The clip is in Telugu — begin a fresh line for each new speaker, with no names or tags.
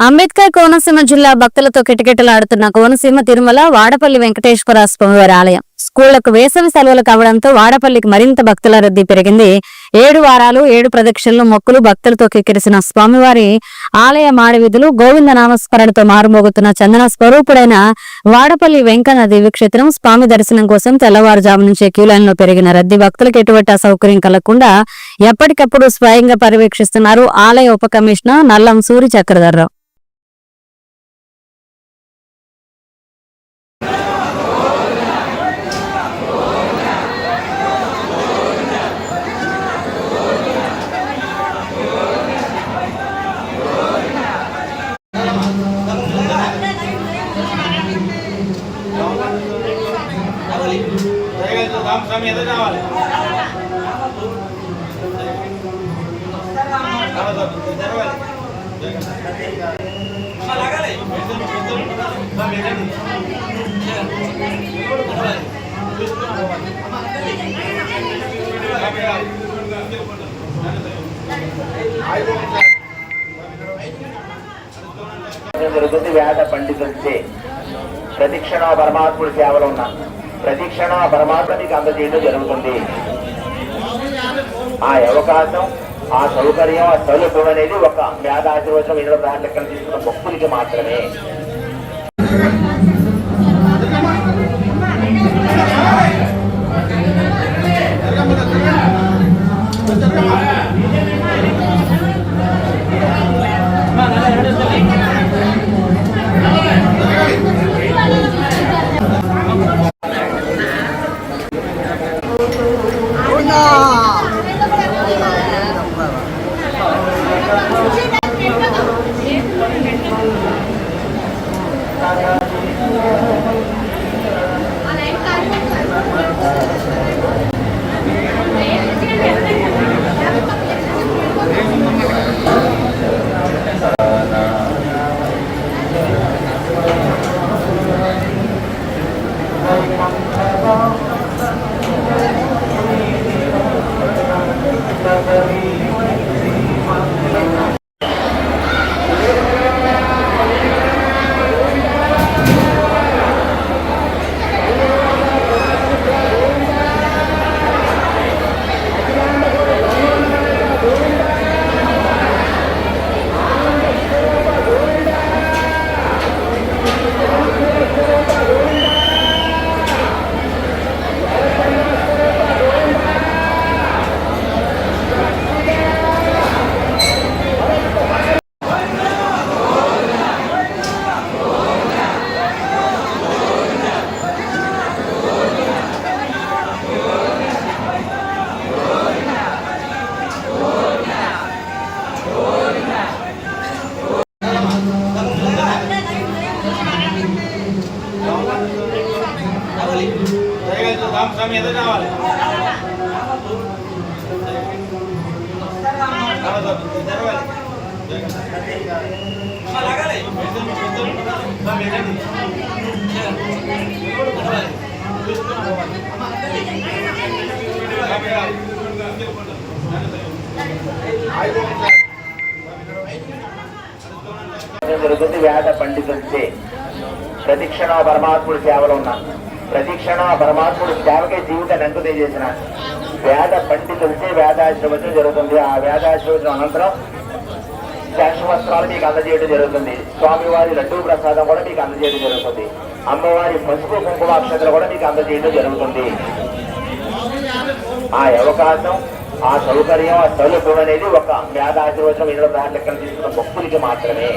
అంబేద్కర్ కోనసీమ జిల్లా భక్తులతో కిటకిటలాడుతున్న కోనసీమ తిరుమల వాడపల్లి వెంకటేశ్వర స్వామివారి ఆలయం. స్కూళ్లకు వేసవి సెలవులు కావడంతో వాడపల్లికి మరింత భక్తుల రద్దీ పెరిగింది. 7 వారాలు 7 ప్రదక్షిణలు మొక్కులు భక్తులతో కిక్కిరిసిన స్వామివారి ఆలయ మాడవీధులు గోవింద నామస్మరణతో మారుమోగుతున్న చందన స్వరూపుడైన వాడపల్లి వెంకన్న దివ్యక్షేత్రం స్వామి దర్శనం కోసం తెల్లవారుజాము నుంచే క్యూలైన్లో పెరిగిన రద్దీ భక్తులకు ఎటువంటి అసౌకర్యం కలగకుండా ఎప్పటికప్పుడు స్వయంగా పర్యవేక్షిస్తున్నారు ఆలయ ఉప కమిషనర్ నల్లం సూరి చక్రధర్రావు.
జరుగుతుంది. వేద పండితులచే ప్రతిక్షణ పరమాత్ముడి సేవలో ఉన్న ప్రతిక్షణ పరమాత్మ మీకు అందజేయడం జరుగుతుంది. ఆ అవకాశం, ఆ సౌకర్యం, ఆ సౌలభ్యం అనేది ఒక వేద ఆశీర్వచనం ఇందులో లెక్కలు తీసుకున్న భక్తులకి మాత్రమే. జరుగుతుంది. వేద పండితులచే ప్రతిక్షణ పరమాత్ముడి సేవలో ఉన్న ప్రతిక్షణ పరమాత్ముడి సేవకే జీవితాన్ని అంకితం చేసిన వేద పండితులచే వేదాశీర్వచనం జరుగుతుంది. ఆ వేదాశీర్వచనం అనంతరం శాశ్వస్త్రాలు మీకు అందజేయడం జరుగుతుంది. స్వామివారి లడ్డూ ప్రసాదం కూడా మీకు అందజేయడం జరుగుతుంది. అమ్మవారి పసుపు కుంకుమాక్షతలు కూడా మీకు అందజేయడం జరుగుతుంది. ఆ అవకాశం, ఆ సౌకర్యం, ఆ సౌలభ్యం అనేది ఒక వేద ఆశీర్వచనం ఇందులో లెక్కలు తీసుకున్న భక్తులకి మాత్రమే.